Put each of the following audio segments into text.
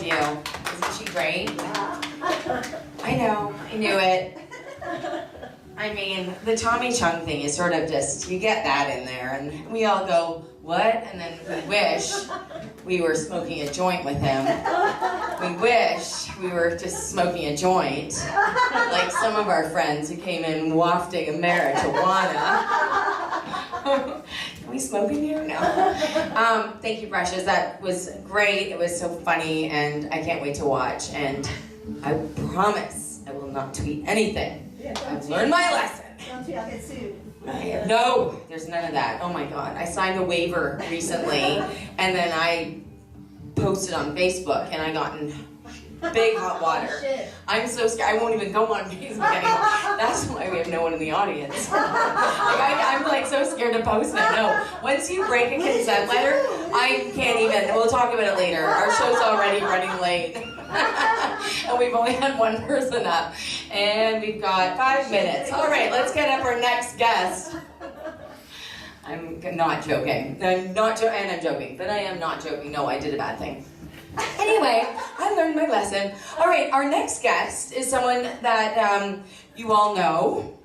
you. Isn't she great? I know, I knew it. I mean, the Tommy Chung thing is sort of just, you get that in there, and we all go, what? And then we wish we were smoking a joint with him. We wish we were just smoking a joint, like some of our friends who came in wafting a marijuana. Can we smoke in here? No. Thank you, Precious. That was great. It was so funny, and I can't wait to watch. And I promise I will not tweet anything. I've learned my lesson. Don't you? I'll get sued. No, there's none of that. Oh my God. I signed a waiver recently, and then I posted on Facebook, and I got in big hot water. Shit. I'm so scared. I won't even go on Facebook anymore. That's why we have no one in the audience. I'm like so scared to post it. No, once you break a consent letter, I can't even. We'll talk about it later. Our show's already running late. And we've only had one person up. And we've got 5 minutes. All right, let's get up our next guest. I'm not joking. I'm joking, but I am not joking. No, I did a bad thing. Anyway, I learned my lesson. All right, our next guest is someone that you all know.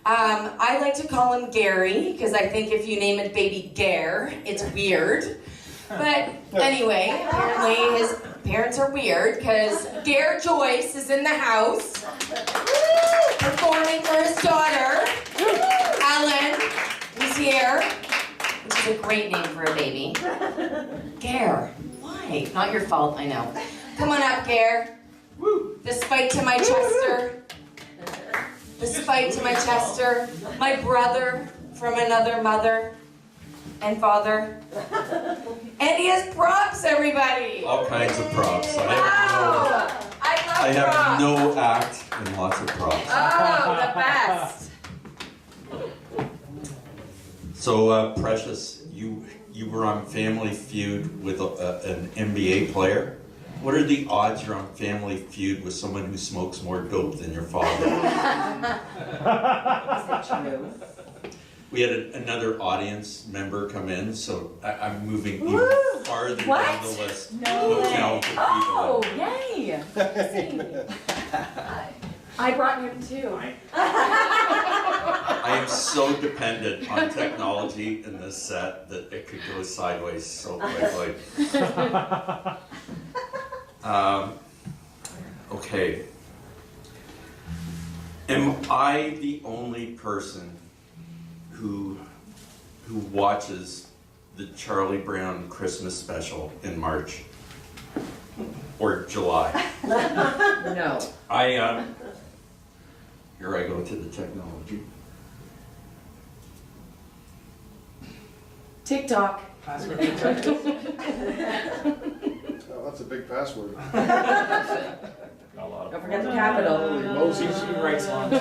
I like to call him Gary, because I think if you name it baby Gare, it's weird. But anyway, apparently his parents are weird, because Gare Joyce is in the house, performing for his daughter, Ellen, who's here, which is a great name for a baby. Gare. Why? Not your fault, I know. Come on up, Gare. Despite to my Chester. Despite to my Chester. My brother from another mother and father. And he has props, everybody. All kinds of props. Wow. I love props. have no act and lots of props. Oh, the best. So, Precious, you were on Family Feud with an NBA player. What are the odds you're on Family Feud with someone who smokes more dope than your father? Is it true? We had another audience member come in, so I'm moving even farther down the list. No Look way. now for people. Oh, yay. I brought him too. I am so dependent on technology in this set that it could go sideways so quickly. Okay. Am I the only person who watches the Charlie Brown Christmas special in March or July? No. Here I go to the technology. TikTok. Oh, that's a big password. Don't forget the capital. Moses. She writes on too.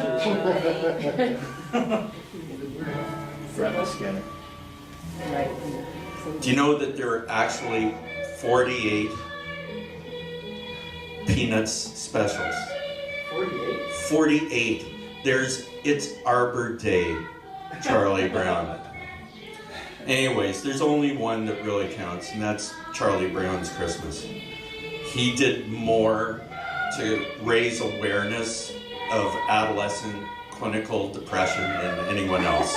Fred Skinner. Right. Do you know that there are actually 48 Peanuts specials? 48. 48. It's Arbor Day, Charlie Brown. Anyways, there's only one that really counts, and that's Charlie Brown's Christmas. He did more to raise awareness of adolescent clinical depression than anyone else.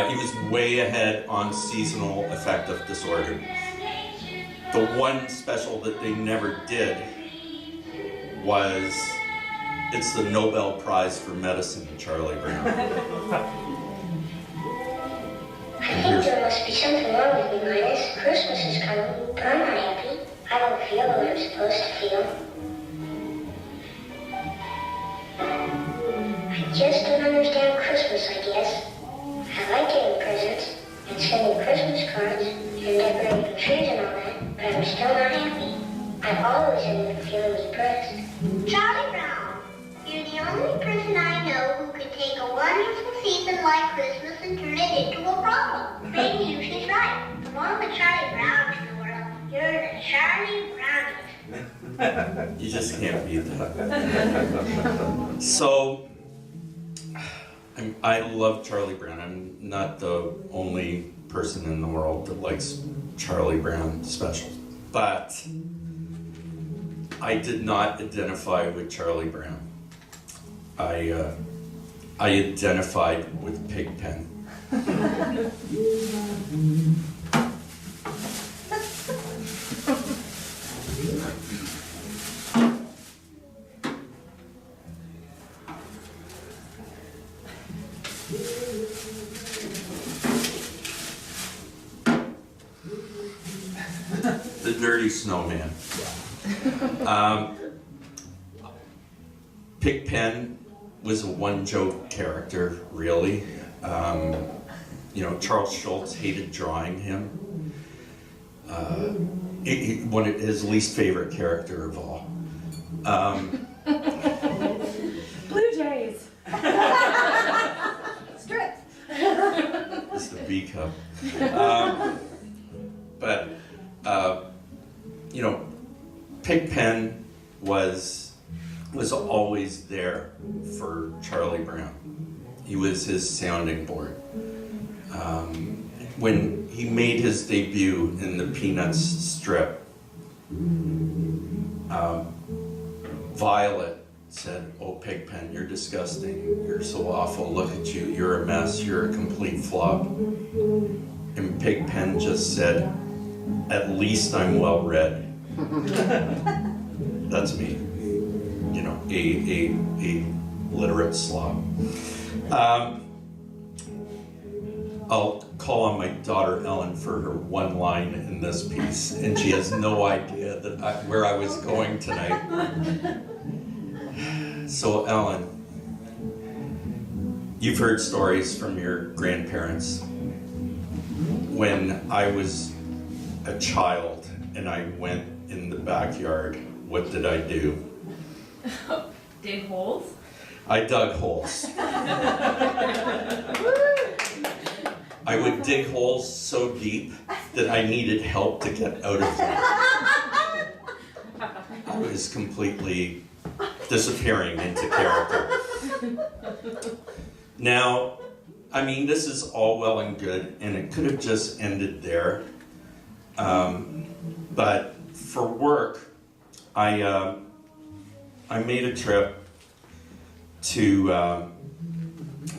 He was way ahead on seasonal affective disorder. The one special that they never did was, it's the Nobel Prize for Medicine, Charlie Brown. I think there must be something wrong with me, Linus. Christmas is coming, but I'm not happy. I don't feel what I'm supposed to feel. I just don't understand Christmas, I guess. I like getting presents and sending Christmas cards and decorating trees and all that, but I'm still not happy. I always end up feeling depressed. Charlie Brown, you're the only person I know who could take a wonderful season like Christmas and turn it into a problem. Maybe you she's right. Of all the Charlie Browns in the world, you're the Charlie Brownest. You just can't beat that. So, I love Charlie Brown. I'm not the only person in the world that likes Charlie Brown specials. but I did not identify with Charlie Brown. I identified with Pigpen. The Dirty Snowman. Pigpen was a one-joke character, really. Charles Schultz hated drawing him. His least favorite character of all. Blue Jays. Strips. It's the B cup. Pigpen was always there for Charlie Brown. He was his sounding board. When he made his debut in the Peanuts strip, Violet said, "Oh, Pigpen, you're disgusting. You're so awful. Look at you. You're a mess. You're a complete flop." And Pigpen just said, "At least I'm well read." That's me. A literate slob. I'll call on my daughter Ellen for her one line in this piece, and she has no idea where I was going tonight. So Ellen, you've heard stories from your grandparents. When I was a child and I went in the backyard, what did I do? Dig holes. I dug holes. I would dig holes so deep that I needed help to get out of them. I was completely disappearing into character. Now, this is all well and good, and it could have just ended there. But for work, I made a trip to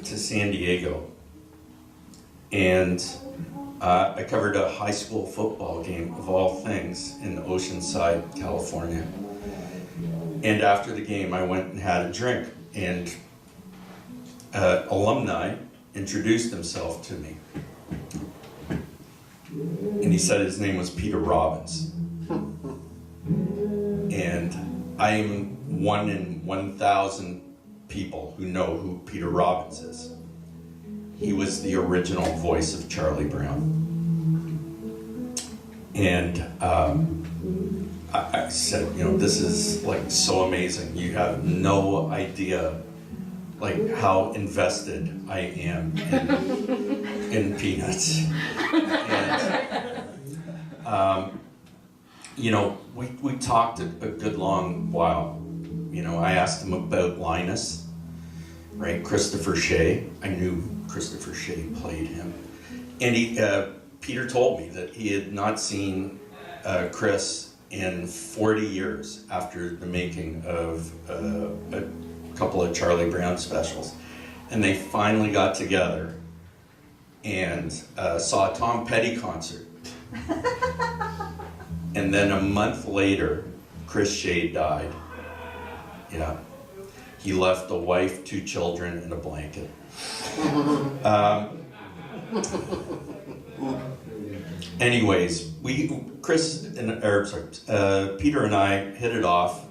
San Diego, and I covered a high school football game, of all things, in Oceanside, California. And after the game, I went and had a drink, and alumni introduced himself to me. And he said his name was Peter Robbins. And I am 1 in 1,000 people who know who Peter Robbins is. He was the original voice of Charlie Brown. And I said, this is so amazing. You have no idea how invested I am in Peanuts. And, we talked a good long while. I asked him about Linus, right? Christopher Shea. I knew Christopher Shea played him. And Peter told me that he had not seen Chris in 40 years after the making of a couple of Charlie Brown specials. And they finally got together and saw a Tom Petty concert. And then a month later, Chris Shea died. Yeah. He left a wife, 2 children, and a blanket. Anyways, Peter and I hit it off.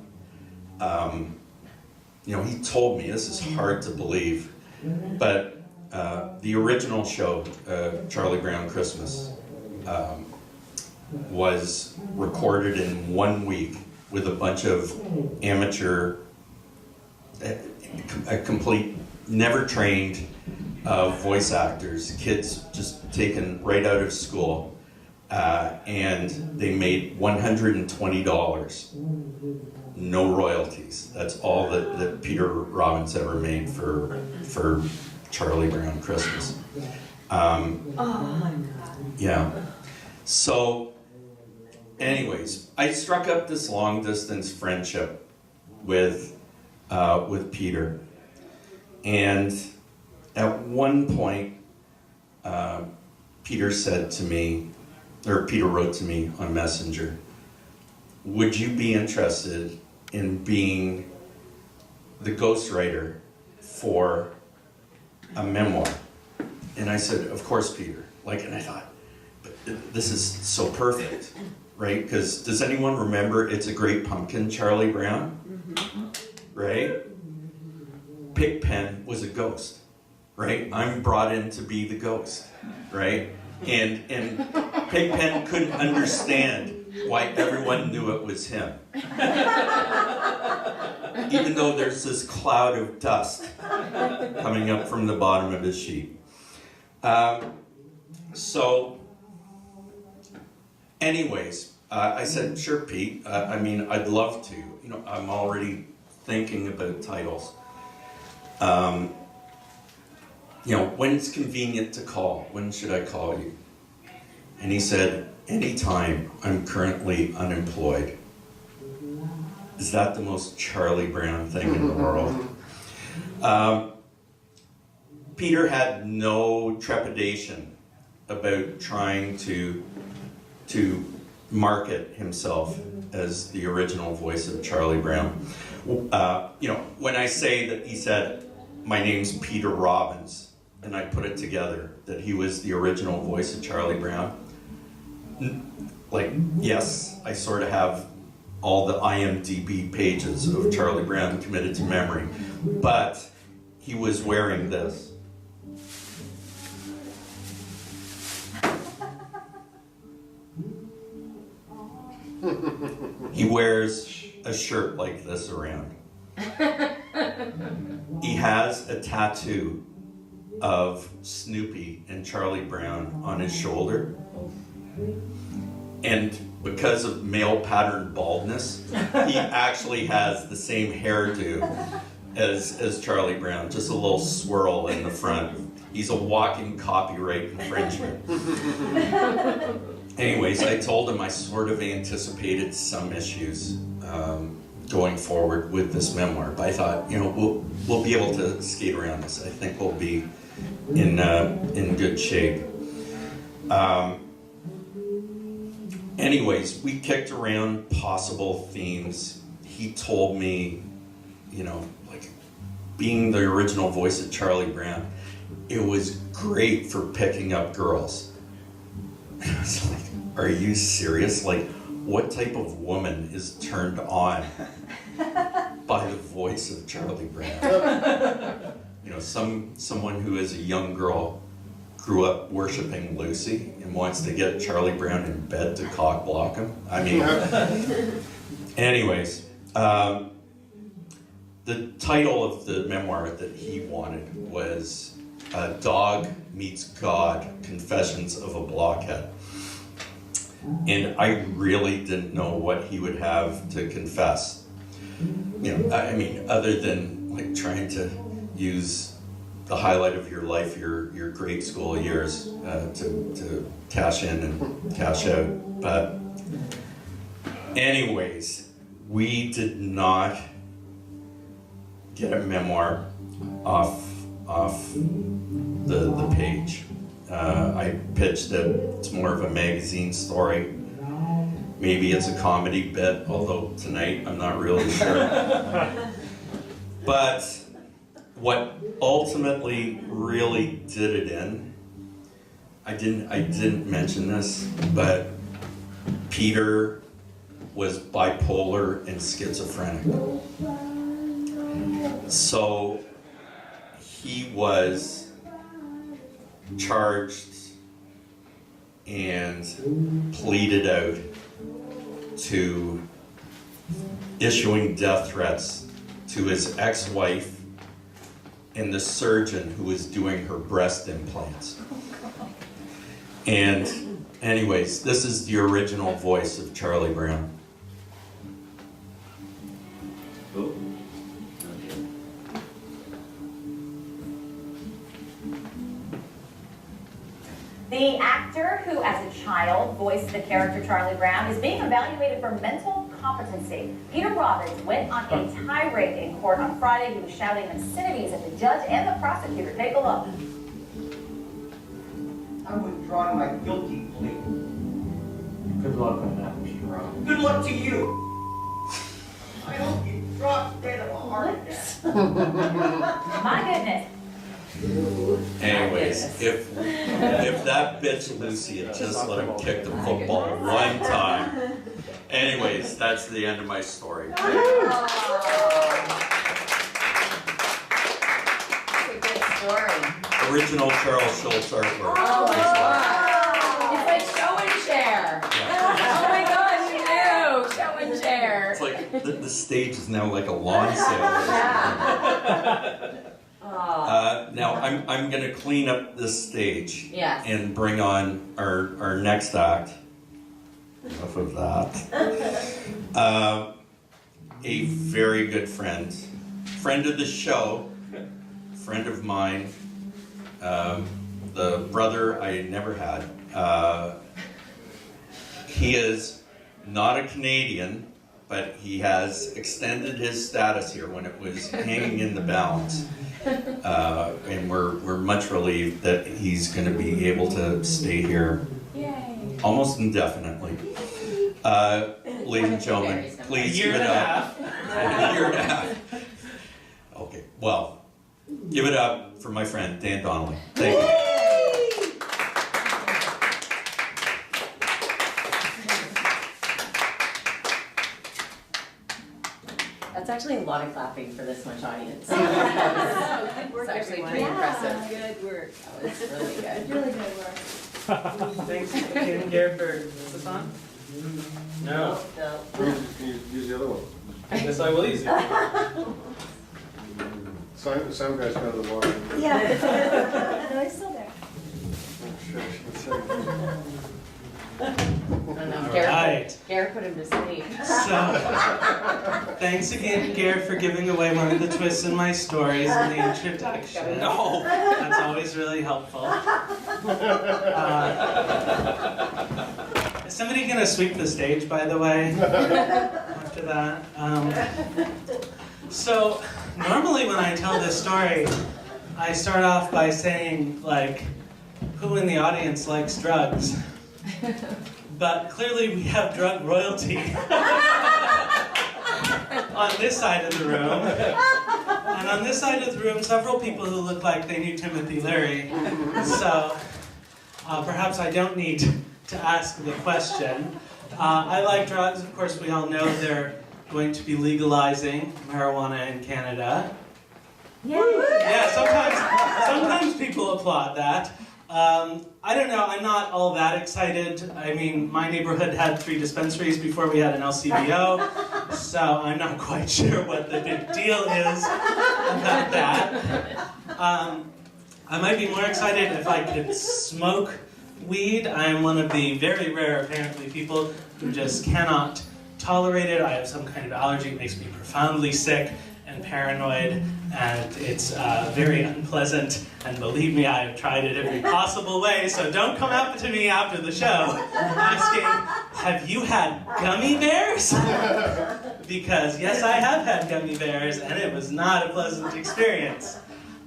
He told me, this is hard to believe, but the original show, Charlie Brown Christmas, was recorded in 1 week with a bunch of amateur, a complete, never trained voice actors, kids just taken right out of school, and they made $120, no royalties. That's all that Peter Robbins ever made for Charlie Brown Christmas. Oh my God. Yeah. So anyways, I struck up this long distance friendship with Peter. And at one point, Peter said to me, or Peter wrote to me on Messenger, would you be interested in being the ghostwriter for a memoir? And I said, of course, Peter. And I thought, but this is so perfect, right? Because does anyone remember It's a Great Pumpkin, Charlie Brown? Right? Pigpen was a ghost, right? I'm brought in to be the ghost, right? And Pigpen couldn't understand why everyone knew it was him. Even though there's this cloud of dust coming up from the bottom of his sheet. Anyways, I said, sure, Pete. I'd love to. I'm already thinking about titles. When it's convenient to call, when should I call you? And he said, anytime. I'm currently unemployed. Is that the most Charlie Brown thing in the world? Peter had no trepidation about trying to market himself as the original voice of Charlie Brown. When I say that he said, my name's Peter Robbins, and I put it together that he was the original voice of Charlie Brown, yes, I sort of have all the IMDb pages of Charlie Brown committed to memory, but he was wearing this. He wears a shirt like this around. He has a tattoo of Snoopy and Charlie Brown on his shoulder. And because of male pattern baldness, he actually has the same hairdo as Charlie Brown, just a little swirl in the front. He's a walking copyright infringement. Anyways, I told him I sort of anticipated some issues going forward with this memoir, but I thought, we'll be able to skate around this. I think we'll be in good shape. Anyways, we kicked around possible themes. He told me, being the original voice of Charlie Brown, it was great for picking up girls. I was like, are you serious? What type of woman is turned on by the voice of Charlie Brown? Someone who is a young girl grew up worshiping Lucy and wants to get Charlie Brown in bed to cock block him. Anyways, the title of the memoir that he wanted was Dog Meets God, Confessions of a Blockhead. And I really didn't know what he would have to confess. Other than trying to use the highlight of your life, your grade school years, to cash in and cash out. But anyways, we did not get a memoir off the page. I pitched it. It's more of a magazine story. Maybe it's a comedy bit, although tonight I'm not really sure. But what ultimately really did it in, I didn't mention this, but Peter was bipolar and schizophrenic. So he was charged and pleaded out to issuing death threats to his ex-wife and the surgeon who was doing her breast implants. And anyways, this is the original voice of Charlie Brown. Oh. The actor actor who, as a child, voiced the character Charlie Brown, is being evaluated for mental competency. Peter Robbins went on a tirade in court on Friday. He was shouting obscenities at the judge and the prosecutor. Take a look. I'm withdrawing my guilty plea. Good luck on that, Mr. Brown. Good luck to you. I hope you drop dead of a heart attack. My goodness. Anyways, if that bitch Lucy had just let him kick the football one time. Anyways, that's the end of my story. That's a good story. Original Charles Schultz artwork. Oh my god. It's like show and share. Oh my gosh, you knew. Show and share. It's like the stage is now like a lawn sale. Now I'm gonna clean up this stage Yes. and bring on our next act. Enough of that. A very good friend of the show, friend of mine, the brother I never had. He is not a Canadian, but he has extended his status here when it was hanging in the balance. And we're much relieved that he's going to be able to stay here almost indefinitely. Ladies and gentlemen, please give it up. A year and a half. Okay, well, give it up for my friend Dan Donnelly. Thank you. That's actually a lot of clapping for this much audience. It's actually pretty impressive. Good work. That was really good. Really good work. Thanks, Kim Gare, for is this on? No. Can you use the other one? I guess I will use it. Sound guy's got the water. Yeah. No, he's still there. Alright. Garrett put him to sleep. So, thanks again, Garrett, for giving away one of the twists in my stories in the introduction. No. That's always really helpful. Is somebody gonna sweep the stage, by the way, after that? So, normally when I tell this story, I start off by saying, like, who in the audience likes drugs? But clearly we have drug royalty on this side of the room. And on this side of the room, several people who look like they knew Timothy Leary. So perhaps I don't need to ask the question. I like drugs. Of course, we all know they're going to be legalizing marijuana in Canada. Yeah, sometimes people applaud that. I don't know, I'm not all that excited. I mean, my neighborhood had 3 dispensaries before we had an LCBO, so I'm not quite sure what the big deal is about that. I might be more excited if I could smoke weed. I am one of the very rare, apparently, people who just cannot tolerate it. I have some kind of allergy. It makes me profoundly sick and paranoid, and it's very unpleasant, and believe me, I have tried it every possible way, so don't come up to me after the show asking, have you had gummy bears? Because yes, I have had gummy bears, and it was not a pleasant experience.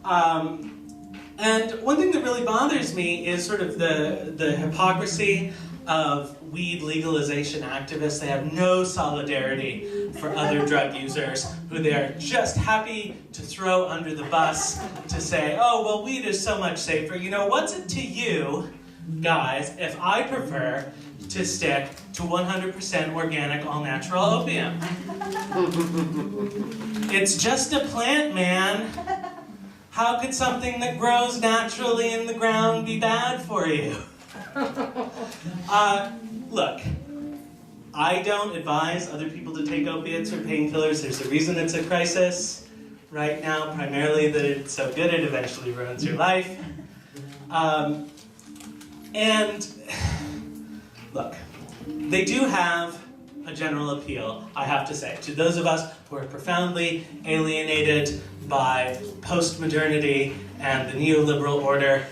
And one thing that really bothers me is sort of the hypocrisy of weed legalization activists. They have no solidarity for other drug users who they are just happy to throw under the bus to say, oh, well, weed is so much safer. You know, what's it to you, guys, if I prefer to stick to 100% organic, all-natural opium? It's just a plant, man. How could something that grows naturally in the ground be bad for you? Look, I don't advise other people to take opiates or painkillers. There's a reason it's a crisis right now, primarily that it's so good it eventually ruins your life. And look, they do have a general appeal, I have to say, to those of us who are profoundly alienated by post-modernity and the neoliberal order.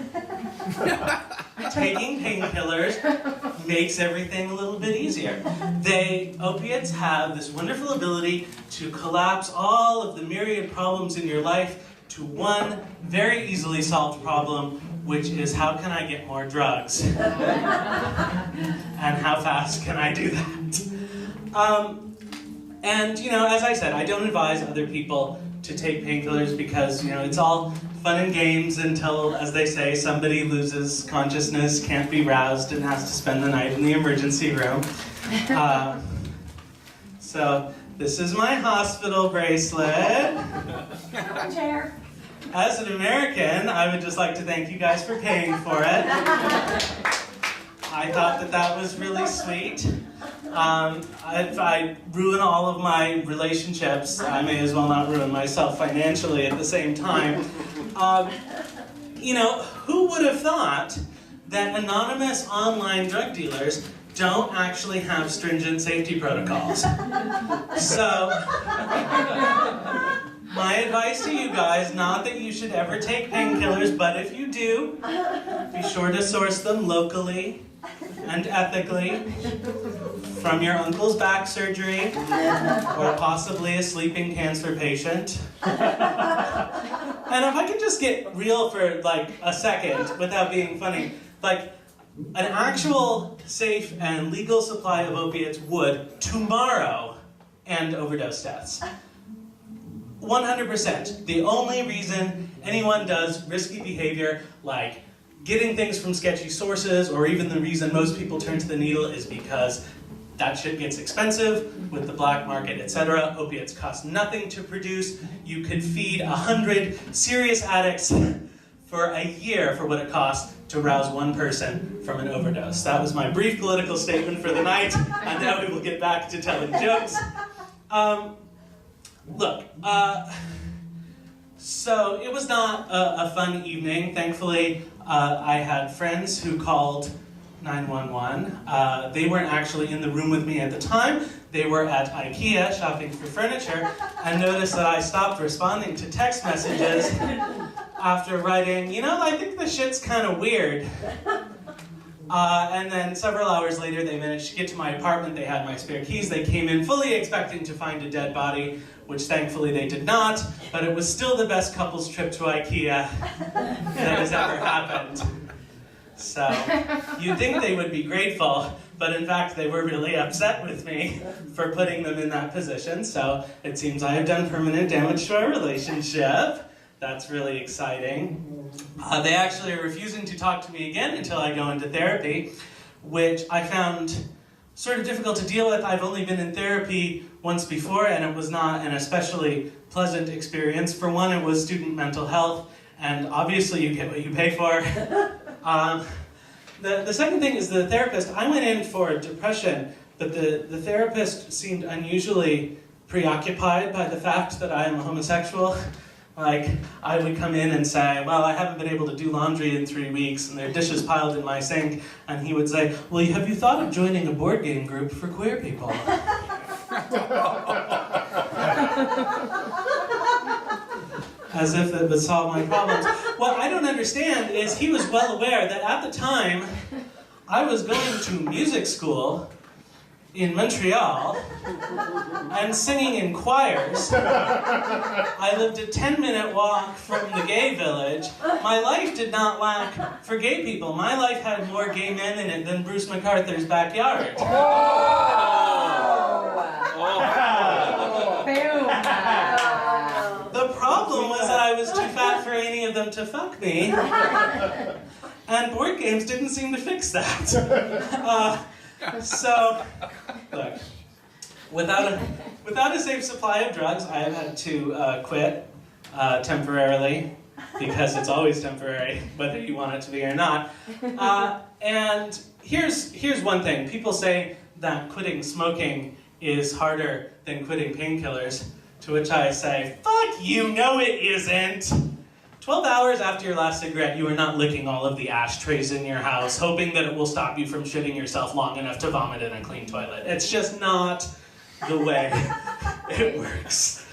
taking painkillers makes everything a little bit easier. Opiates have this wonderful ability to collapse all of the myriad problems in your life to one very easily solved problem, which is how can I get more drugs? And how fast can I do that? And, as I said, I don't advise other people to take painkillers because, it's all fun and games until, as they say, somebody loses consciousness, can't be roused, and has to spend the night in the emergency room. So this is my hospital bracelet. Chair. As an American, I would just like to thank you guys for paying for it. I thought that was really sweet. If I ruin all of my relationships, I may as well not ruin myself financially at the same time. Who would have thought that anonymous online drug dealers don't actually have stringent safety protocols? So, my advice to you guys, not that you should ever take painkillers, but if you do, be sure to source them locally and ethically from your uncle's back surgery or possibly a sleeping cancer patient. And if I could just get real for like a second without being funny, like an actual safe and legal supply of opiates would tomorrow end overdose deaths. 100%. The only reason anyone does risky behavior like getting things from sketchy sources, or even the reason most people turn to the needle, is because that shit gets expensive with the black market, etc. Opiates cost nothing to produce. You could feed 100 serious addicts for a year for what it costs to rouse one person from an overdose. That was my brief political statement for the night, and now we will get back to telling jokes. So it was not a fun evening. Thankfully, I had friends who called 911. They weren't actually in the room with me at the time. They were at IKEA shopping for furniture and noticed that I stopped responding to text messages after writing, I think the shit's kind of weird. And then several hours later, they managed to get to my apartment. They had my spare keys. They came in fully expecting to find a dead body, which thankfully they did not, but it was still the best couple's trip to IKEA that has ever happened. So, you'd think they would be grateful, but in fact they were really upset with me for putting them in that position, so it seems I have done permanent damage to our relationship. That's really exciting. They actually are refusing to talk to me again until I go into therapy, which I found sort of difficult to deal with. I've only been in therapy once before, and it was not an especially pleasant experience. For one, it was student mental health, and obviously you get what you pay for. The second thing is the therapist. I went in for depression, but the therapist seemed unusually preoccupied by the fact that I am a homosexual. Like, I would come in and say, well, I haven't been able to do laundry in 3 weeks, and there are dishes piled in my sink, and he would say, well, have you thought of joining a board game group for queer people? As if it would solve my problems. What I don't understand is he was well aware that at the time, I was going to music school in Montreal and singing in choirs. I lived a 10-minute walk from the gay village. My life did not lack for gay people. My life had more gay men in it than Bruce MacArthur's backyard. The problem was that I was too fat for any of them to fuck me. And board games didn't seem to fix that. So, look, without a safe supply of drugs, I have had to quit temporarily, because it's always temporary, whether you want it to be or not. And here's one thing. People say that quitting smoking is harder than quitting painkillers, to which I say, fuck you, no it isn't. 12 hours after your last cigarette, you are not licking all of the ashtrays in your house, hoping that it will stop you from shitting yourself long enough to vomit in a clean toilet. It's just not the way it works.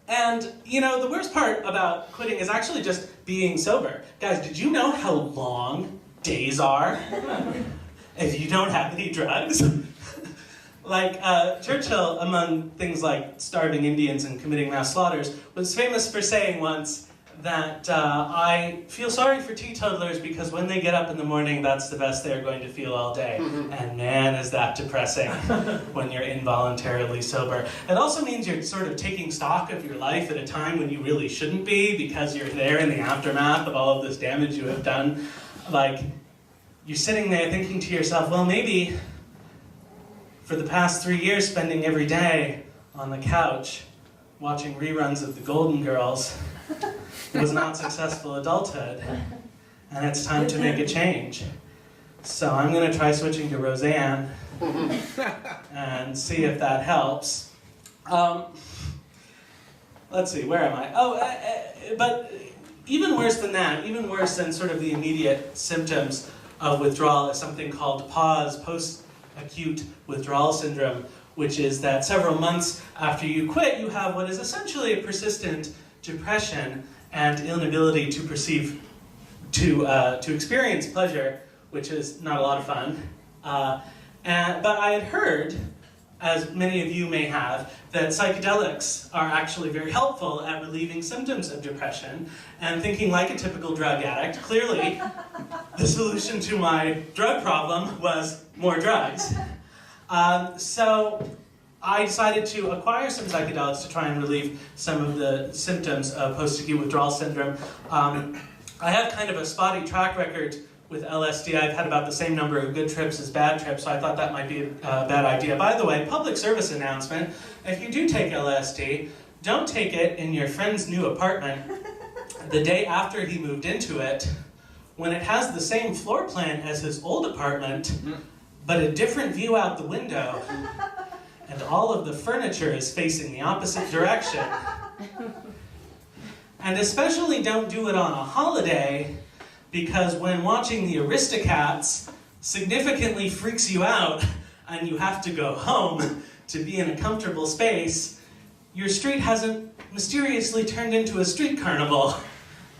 And, you know, the worst part about quitting is actually just being sober. Guys, did you know how long days are if you don't have any drugs? Like, Churchill, among things like starving Indians and committing mass slaughters, was famous for saying once that I feel sorry for teetotalers because when they get up in the morning, that's the best they're going to feel all day. And man, is that depressing when you're involuntarily sober. It also means you're sort of taking stock of your life at a time when you really shouldn't be because you're there in the aftermath of all of this damage you have done. Like, you're sitting there thinking to yourself, well, maybe for the past 3 years spending every day on the couch watching reruns of The Golden Girls was not successful adulthood, and it's time to make a change. So I'm going to try switching to Roseanne and see if that helps. Let's see, where am I? But even worse than that, even worse than sort of the immediate symptoms of withdrawal is something called PAWS, post-acute withdrawal syndrome, which is that several months after you quit, you have what is essentially a persistent depression and inability to experience pleasure, which is not a lot of fun. But I had heard, as many of you may have, that psychedelics are actually very helpful at relieving symptoms of depression. And thinking like a typical drug addict, clearly the solution to my drug problem was more drugs. So I decided to acquire some psychedelics to try and relieve some of the symptoms of post-acute withdrawal syndrome. I have kind of a spotty track record with LSD. I've had about the same number of good trips as bad trips, so I thought that might be a bad idea. By the way, public service announcement, if you do take LSD, don't take it in your friend's new apartment the day after he moved into it, when it has the same floor plan as his old apartment, but a different view out the window, and all of the furniture is facing the opposite direction. And especially don't do it on a holiday, because when watching the Aristocats significantly freaks you out and you have to go home to be in a comfortable space, your street hasn't mysteriously turned into a street carnival,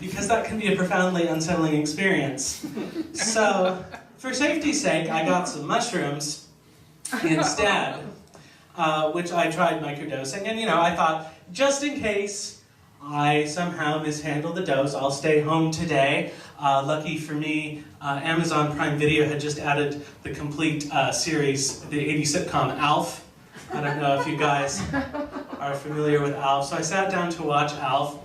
because that can be a profoundly unsettling experience. So, for safety's sake, I got some mushrooms instead, which I tried microdosing, and I thought, just in case I somehow mishandle the dose, I'll stay home today. Lucky for me, Amazon Prime Video had just added the complete series, the 80s sitcom Alf. I don't know if you guys are familiar with Alf, so I sat down to watch Alf,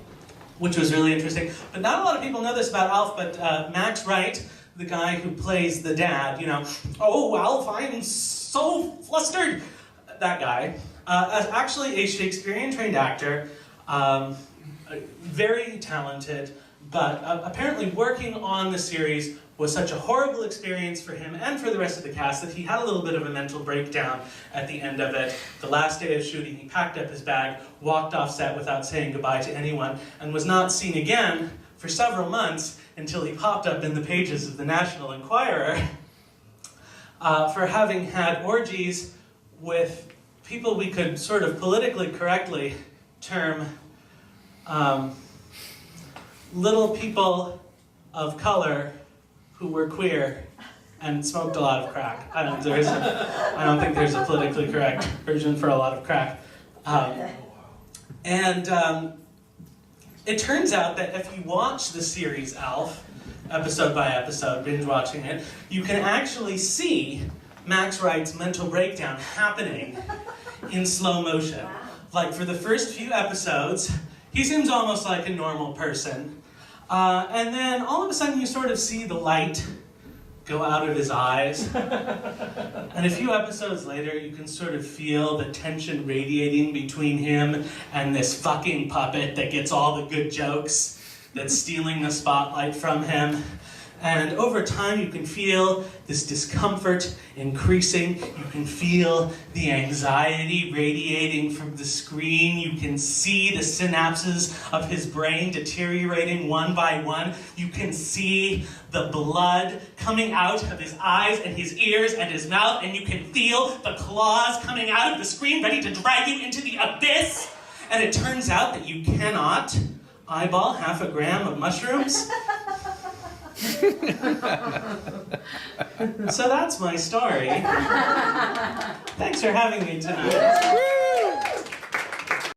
which was really interesting. But not a lot of people know this about Alf, but Max Wright, the guy who plays the dad, oh, Alf, I'm so flustered. That guy, actually a Shakespearean-trained actor, very talented, but apparently working on the series was such a horrible experience for him and for the rest of the cast that he had a little bit of a mental breakdown at the end of it. The last day of shooting, he packed up his bag, walked off set without saying goodbye to anyone, and was not seen again for several months until he popped up in the pages of the National Enquirer for having had orgies with people we could sort of politically correctly term little people of color who were queer and smoked a lot of crack. I don't think there's a politically correct version for a lot of crack. It turns out that if you watch the series Alf, episode by episode, binge watching it, you can actually see Max Wright's mental breakdown happening in slow motion. Like, for the first few episodes, he seems almost like a normal person. And then all of a sudden you sort of see the light go out of his eyes. And a few episodes later you can sort of feel the tension radiating between him and this fucking puppet that gets all the good jokes, that's stealing the spotlight from him. And over time you can feel this discomfort increasing. You can feel the anxiety radiating from the screen. You can see the synapses of his brain deteriorating one by one. You can see the blood coming out of his eyes and his ears and his mouth, and you can feel the claws coming out of the screen ready to drag you into the abyss. And it turns out that you cannot eyeball half a gram of mushrooms. So that's my story. Thanks for having me tonight.